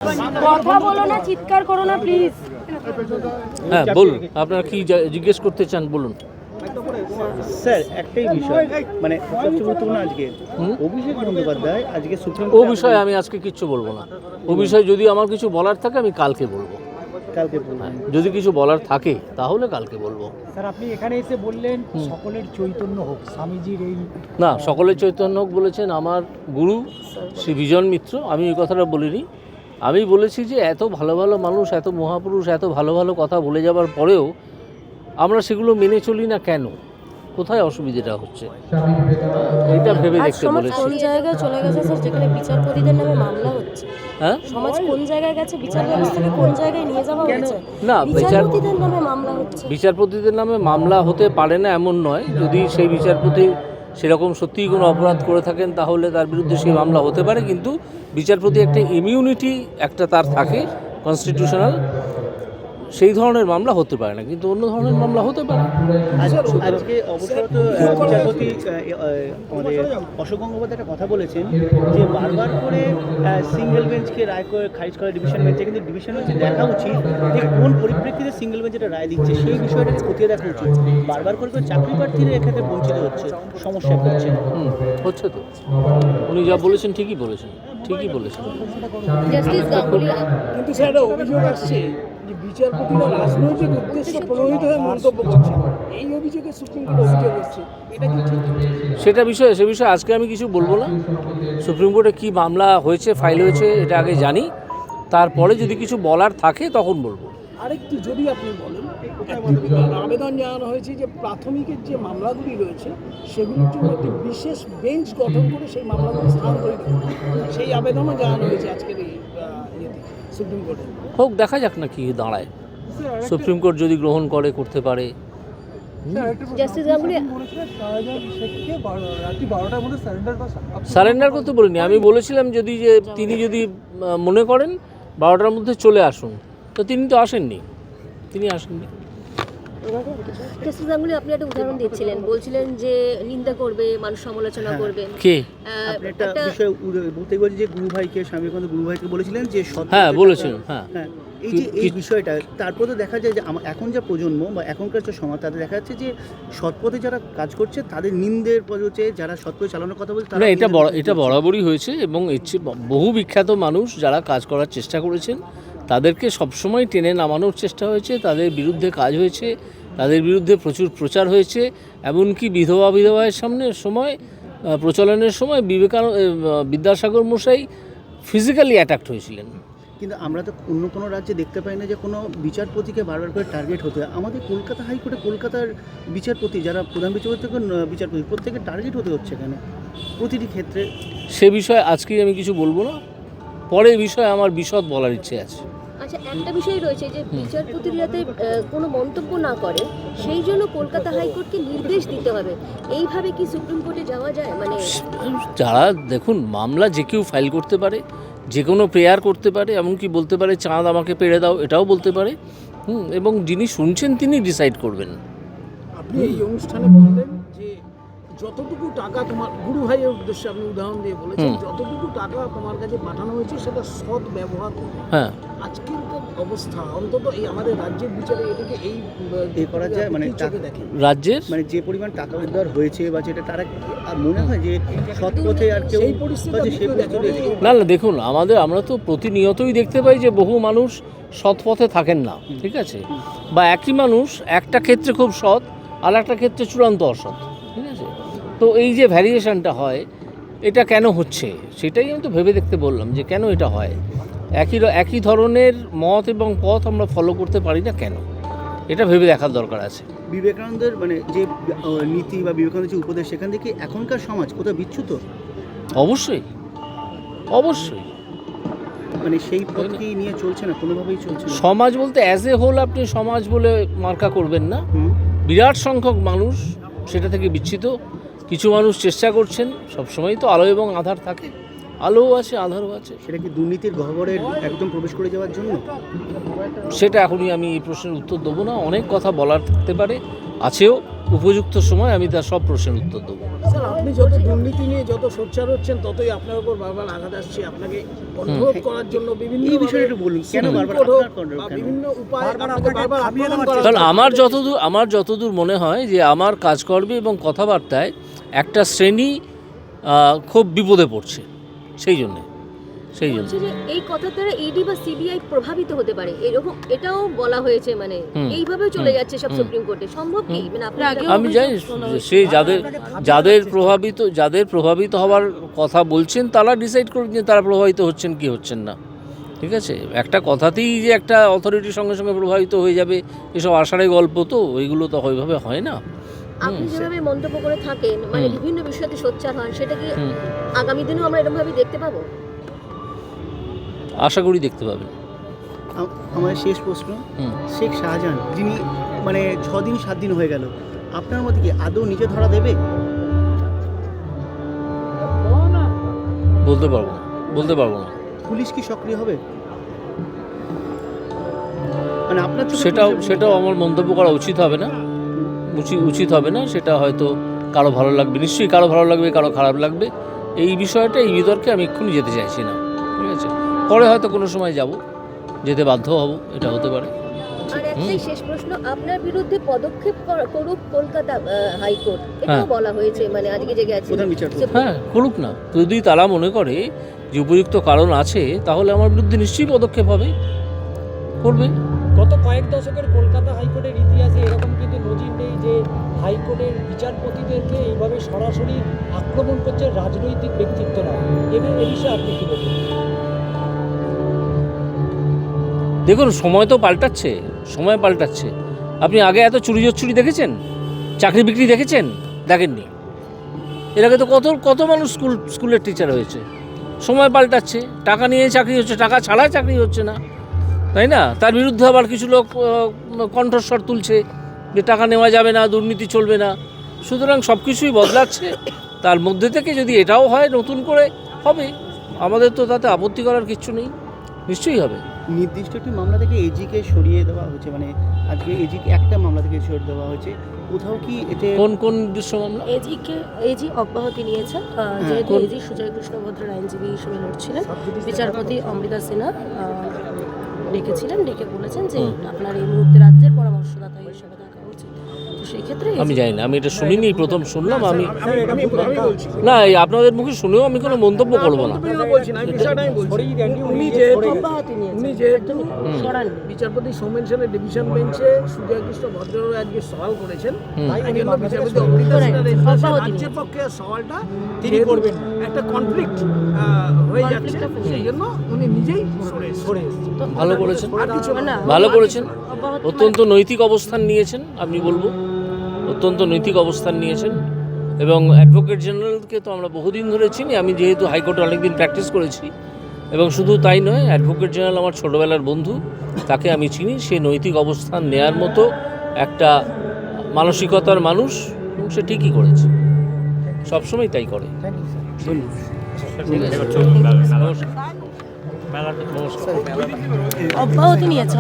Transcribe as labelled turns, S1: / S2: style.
S1: কথা বলো না, চিৎকার করো না প্লিজ।
S2: হ্যাঁ বলুন, আপনারা কি জিজ্ঞেস করতে চান বলুন।
S3: স্যার একটাই বিষয়, মানে সবচেয়ে গুরুত্বপূর্ণ আজকে অভিষেক বন্দ্যোপাধ্যায় আজকে সুপ্রিম
S2: ও বিষয়ে আমি আজকে কিচ্ছু বলবো না। ও বিষয়ে যদি আমার কিছু বলার থাকে আমি কালকে বলবো।
S3: কালকে বলবেন।
S2: যদি কিছু বলার থাকে তাহলে কালকে বলবো।
S4: স্যার আপনি এখানে এসে বললেন সকলের চৈতন্য হোক, স্বামীজির এই
S2: না, সকলের চৈতন্য হোক বলেছেন আমার গুরু শ্রী বিজন মিত্র। আমি এই কথাটা বলিনি। আমি বলেছি যে এত ভালো ভালো মানুষ, এত মহাপুরুষ এত ভালো ভালো কথা বলে যাবার পরেও আমরা সেগুলো মেনে চলি না কেন, কোথায় অসুবিধাটা হচ্ছে, এটা ভেবে
S1: আজ
S2: দেখতে
S1: সমাজ
S2: বলেছি।
S1: কোন জায়গায় চলে গেছে স্যার, যেখানে বিচারপতিদের নামে মামলা হচ্ছে?
S2: হ্যাঁ,
S1: সমাজ কোন জায়গায় গেছে, বিচার ব্যবস্থাকে কোন জায়গায় নিয়ে যাওয়া হয়েছে?
S2: না,
S1: বিচারপতিদের নামে মামলা হচ্ছে।
S2: বিচারপতিদের নামে মামলা হতে পারে না এমন নয়। যদি সেই বিচারপতি সেরকম সত্যিই কোনো অপরাধ করে থাকেন তাহলে তার বিরুদ্ধে সেই মামলা হতে পারে, কিন্তু বিচারপতি একটা ইমিউনিটি একটা তার থাকে কনস্টিটিউশনাল, সেই ধরনের মামলা হতে পারে না, কিন্তু অন্য ধরনের মামলা হতে পারে।
S3: আজকে অবসরত বিচারপতি আমাদের অশোক গঙ্গোপাধ্যায় একটা কথা বলেছেন যে বারবার করে সিঙ্গেল বেঞ্চকে রায় করে খারিজ করে ডিভিশন বেঞ্চে, কিন্তু ডিভিশন বেঞ্চে দেখা উচিত যে কোন পরিপ্রেক্ষিতে সিঙ্গেল বেঞ্চ এটা রায় দিচ্ছে, সেই বিষয়টাকে খতিয়ে দেখা উচিত। বারবার করে তো চাকরি প্রার্থীরা এক্ষেত্রে বঞ্চিত হচ্ছে, সমস্যা হচ্ছে।
S2: হচ্ছে তো, উনি যা বলেছেন ঠিকই বলেছেন, ঠিকই বলেছেন।
S1: জাস্টিস গাঙ্গুলি
S4: কিন্তু স্যার একটা অভিযোগ আসছে যে বিচারপতিরা রাজনৈতিক উদ্দেশ্য প্রণোদিত হয়ে মন্তব্য করছে, এই অভিযোগে সুপ্রিম কোর্ট অভিযোগ করছে, এটা কি ঠিক?
S2: সে বিষয়ে আজকে আমি কিছু বলবো না। সুপ্রিম কোর্টে কী মামলা হয়েছে, ফাইল হয়েছে, এটা আগে জানি, তারপরে যদি কিছু বলার থাকে তখন বলবো।
S4: আরেকটু যদি আপনি বলেন, আবেদন জানানো হয়েছে যে প্রাথমিকের যে মামলাগুলি রয়েছে সেগুলোর জন্য একটি বিশেষ বেঞ্চ গঠন করে সেই মামলাগুলি স্থানান্তরিত করা, সেই আবেদনও জানানো হয়েছে আজকের এই সুপ্রিম কোর্টে।
S2: হোক, দেখা যাক না কি দাঁড়ায়। সুপ্রিম কোর্ট যদি গ্রহণ করে, করতে পারে।
S1: জাস্টিস গাঙ্গুলি
S2: সারেন্ডার করতে বলিনি, আমি বলেছিলাম যদি যে তিনি যদি মনে করেন 12টার মধ্যে চলে আসুন, তো তিনি তো আসেননি, তিনি আসেননি।
S1: জাস্টিস গাঙ্গুলি আপনি একটা উদাহরণ দিচ্ছিলেন, বলছিলেন যে নিন্দা করবে, মানুষ সমালোচনা করবে।
S2: কে?
S3: আপনি একটা বিষয় বলতে বলছি যে গুরু ভাইকে, স্বামী গুরু ভাইকে বলেছিলেন যে
S2: হ্যাঁ বলেছেন, হ্যাঁ।
S3: এই যে এই বিষয়টা, তারপর তো দেখা যায় যে এখন যা প্রজন্ম বা এখনকার যে সমাজ, তাদের দেখা যাচ্ছে যে সৎপথে যারা কাজ করছে তাদের নিন্দের পথে হচ্ছে, যারা সৎপথে চালানোর কথা বলছে
S2: না, এটা বরাবরই হয়েছে, এবং এর চেয়ে বহু বিখ্যাত মানুষ যারা কাজ করার চেষ্টা করেছেন তাদেরকে সবসময় টেনে নামানোর চেষ্টা হয়েছে, তাদের বিরুদ্ধে কাজ হয়েছে, তাদের বিরুদ্ধে প্রচুর প্রচার হয়েছে। এমনকি বিধবায়ের সময় প্রচলনের সময় বিদ্যাসাগর মশাই ফিজিক্যালি অ্যাটাকড হয়েছিলেন।
S3: কিন্তু আমরা তো অন্য কোনো রাজ্যে দেখতে পাই না যে কোনো বিচারপতিকে বারবার করে টার্গেট হতে হয়। আমাদের কলকাতা হাইকোর্টে কলকাতার বিচারপতি, যারা প্রধান বিচারপতি থেকে বিচারপতি, প্রত্যেকে টার্গেট হতে হচ্ছে এখানে প্রতিটি ক্ষেত্রে।
S2: সে বিষয়ে আজকেই আমি কিছু বলবো না, পরে বিষয়ে আমার বিশদ বলার ইচ্ছে আছে।
S1: আচ্ছা, একটা বিষয় রয়েছে যে বিচারপতিরা যাতে কোনো মন্তব্য না করে, সেই জন্য কলকাতা হাইকোর্টকে নির্দেশ দিতে হবে। এইভাবে কি সুপ্রিম কোর্টে যাওয়া যায়? মানে
S2: যারা দেখুন, মামলা যে কেউ ফাইল করতে পারে, যে কোনো প্রেয়ার করতে পারে, এমনকি বলতে পারে চাঁদ আমাকে পেড়ে দাও, এটাও বলতে পারে। এবং যিনি শুনছেন তিনি ডিসাইড করবেন।
S4: আপনি এই অনুষ্ঠানে বললেন যে যতটুকু টাকা তোমার গুরু ভাইয়ের উদ্দেশ্যে আপনি উদাহরণ দিয়ে বলেছেন, যতটুকু টাকা তোমার কাছে পাঠানো হয়েছে সেটা সৎ ব্যবহার করবে।
S2: হ্যাঁ,
S4: আজকের অবস্থা অন্তত এই আমাদের রাজ্যের বিচারে এটাকে এই
S3: করা যায়, মানে
S4: দেখেন
S2: রাজ্যের
S3: মানে যে পরিমাণ টাকা উদ্ধার হয়েছে বা যেটা, তারা আর মনে হয় যে সৎপথে আর কেউ
S4: সেই পরিস্থিতি
S2: না, দেখুন আমরা তো প্রতিনিয়তই দেখতে পাই যে বহু মানুষ সৎ পথে থাকেন না, ঠিক আছে, বা একই মানুষ একটা ক্ষেত্রে খুব সৎ আর একটা ক্ষেত্রে চূড়ান্ত অসৎ, ঠিক আছে। তো এই যে ভ্যারিয়েশনটা হয়, এটা কেন হচ্ছে সেটাই আমি তো ভেবে দেখতে বললাম যে কেন এটা হয়। একই ধরনের মত এবং পথ আমরা ফলো করতে পারি না কেন, এটা ভেবে দেখার দরকার আছে।
S3: বিবেকানন্দের মানে যে নীতি বা বিবেকানন্দের যে উপদেশ, সেখান থেকে এখনকার সমাজ কোথাও বিচ্যুত।
S2: অবশ্যই অবশ্যই,
S3: মানে সেই পথকে নিয়ে চলছে না, কোনোভাবেই চলছে না।
S2: সমাজ বলতে অ্যাজ এ হোল আপনি সমাজ বলে মার্কা করবেন না। বিরাট সংখ্যক মানুষ সেটা থেকে বিচ্ছিত। কিছু মানুষ চেষ্টা করছেন, সবসময় তো আলো এবং আধার থাকে, আলোও আছে আধারও আছে।
S3: সেটা কি দুর্নীতির গহ্বরে একদম প্রবেশ করে যাওয়ার জন্য?
S2: সেটা এখনই আমি এই প্রশ্নের উত্তর দেবো না। অনেক কথা বলার থাকতে পারে, আছেও, উপযুক্ত সময় আমি তার সব প্রশ্নের উত্তর দেবো।
S4: আপনি যত দুর্নীতি নিয়ে যত সোচ্চার হচ্ছেন, ততই আপনার উপর বারবার আঘাত আসছে। আপনাকে কন্ট্রোল করার জন্য বিভিন্ন
S3: এই বিষয়ে একটু বলুন, কেন বারবার আপনার control কেন?
S4: বিভিন্ন উপায় আপনাকে বারবার আক্রমণ করা
S2: কারণ আমার যতদূর মনে হয় যে আমার কাজকর্মে এবং কথাবার্তায় একটা শ্রেণী খুব বিপদে পড়ছে, সেই জন্যে
S1: বলছে যে এই কথার দ্বারা ইডি বা সিবিআই প্রভাবিত হতে পারে, এরকম এটাও বলা হয়েছে। মানে এইভাবে চলে যাচ্ছে সব সুপ্রিম কোর্টে, সম্ভব কি? মানে আপনি
S2: আমি জানি সে যাদের প্রভাবিত হওয়ার কথা বলছেন তারা ডিসাইড করুন যে তারা প্রভাবিত হচ্ছেন কি হচ্ছেন না। ঠিক আছে, একটা কথাতেই যে একটা অথরিটির সঙ্গে সঙ্গে প্রভাবিত হয়ে যাবে এসব আষাঢ়ে গল্প, তো ওইগুলো তো ওইভাবে হয় না।
S1: আপনি যেভাবে মন্তব্য করে থাকেন, মানে বিভিন্ন বিষয়তে সোচ্চার হন, সেটা কি আগামী দিনেও আমরা এরকম ভাবে দেখতে পাবো?
S2: আশা করি দেখতে পাবেন।
S3: আমার শেষ প্রশ্ন, শেখ শাহজাহান যিনি মানে 6 দিন 7 দিন হয়ে গেল, আপনার মতে কি আদৌ নিজে ধরা দেবে?
S2: বলতে পারবো না।
S3: পুলিশ কি সক্রিয় হবে? মানে আপনার
S2: সেটাও আমার মন্তব্য করা উচিত হবে না। সেটা হয়তো কারো ভালো লাগবে, নিশ্চয়ই কারো ভালো লাগবে, কারো খারাপ লাগবে। এই বিষয়টা, এই বিতর্কে আমি এক্ষুনি যেতে চাইছি না। ঠিক আছে, পরে হয়তো কোনো সময় যেতে বাধ্য হব, এটা হতে পারে।
S1: আর একটাই শেষ প্রশ্ন, আপনার বিরুদ্ধে পদক্ষেপ করুক কলকাতা হাইকোর্ট, এটাও বলা হয়েছে, মানে আজকে যে গেছে।
S2: হ্যাঁ, করুক না। যদি তারা মনে করে যে উপযুক্ত কারণ আছে, তাহলে আমার বিরুদ্ধে নিশ্চয়ই পদক্ষেপ করবে।
S5: গত কয়েক দশকের কলকাতা হাইকোর্টের ইতিহাসে এরকম কিন্তু নজির নেই যে হাইকোর্টের বিচারপতিদেরকে এইভাবে সরাসরি আক্রমণ করছে রাজনৈতিক ব্যক্তিত্বরা। এ বিষয়ে আপনি কী বলবেন?
S2: দেখুন, সময় তো পাল্টাচ্ছে। আপনি আগে এত চুরি দেখেছেন? চাকরি বিক্রি দেখেছেন? দেখেননি। এর আগে তো কত মানুষ স্কুলের টিচার হয়েছে। সময় পাল্টাচ্ছে, টাকা নিয়ে চাকরি হচ্ছে, টাকা ছাড়া চাকরি হচ্ছে না, তাই না? তার বিরুদ্ধে আবার কিছু লোক কণ্ঠস্বর তুলছে যে টাকা নেওয়া যাবে না, দুর্নীতি চলবে না। সুতরাং সব কিছুই বদলাচ্ছে। তার মধ্যে থেকে যদি এটাও হয়, নতুন করে হবে, আমাদের তো তাতে আপত্তি করার কিছু নেই, নিশ্চয়ই হবে।
S3: নির্দিষ্ট একটি মামলা থেকে এজিকে সরিয়ে দেওয়া হয়েছে, মানে আজকে এজিকে একটা মামলা থেকে সরিয়ে দেওয়া হয়েছে, কোথাও কি এতে
S2: কোন নির্দিষ্ট মামলা?
S6: এজি অব্যাহতি নিয়েছেন, যেহেতু এজি সুজয় কৃষ্ণ ভদ্রের আইনজীবী হিসেবে লড়ছিলেন। বিচারপতি অমৃতা সিনহা ডেকে বলেছেন যে আপনার এই মুহূর্তে রাজ্যের পরামর্শদাতা হিসেবে দেখা উচিত। তো সেই ক্ষেত্রে
S2: আমি জানি না, আমি এটা শুনিনি, প্রথম শুনলাম। আমি না, এই আপনাদের মুখে শুনেও আমি কোনো মন্তব্য করবো না।
S4: বিচারপতি সৌমেন সেনের ডিভিশন বেঞ্চে সুজয় কৃষ্ণ ভদ্র আজকে সওয়াল করেছেন, তাই জন্য বিচারপতি অমৃতা সিনহা রাজ্যের পক্ষে সওয়ালটা তিনি করবেন, একটা কনফ্লিক্ট হয়ে যাচ্ছে, সেই জন্য উনি নিজেই সরে এসেছেন।
S2: ভালো করেছেন। অত্যন্ত নৈতিক অবস্থান নিয়েছেন, আমি বলবো অত্যন্ত নৈতিক অবস্থান নিয়েছেন। এবং অ্যাডভোকেট জেনারেলকে তো আমরা বহুদিন ধরে চিনি, আমি যেহেতু হাইকোর্টে অনেকদিন প্র্যাকটিস করেছি। এবং শুধু তাই নয়, অ্যাডভোকেট জেনারেল আমার ছোটোবেলার বন্ধু, তাকে আমি চিনি। সে নৈতিক অবস্থান নেয়ার মতো একটা মানসিকতার মানুষ, এবং সে ঠিকই করেছে, সবসময় তাই করে।
S6: অব্যাহতি নিয়েছে।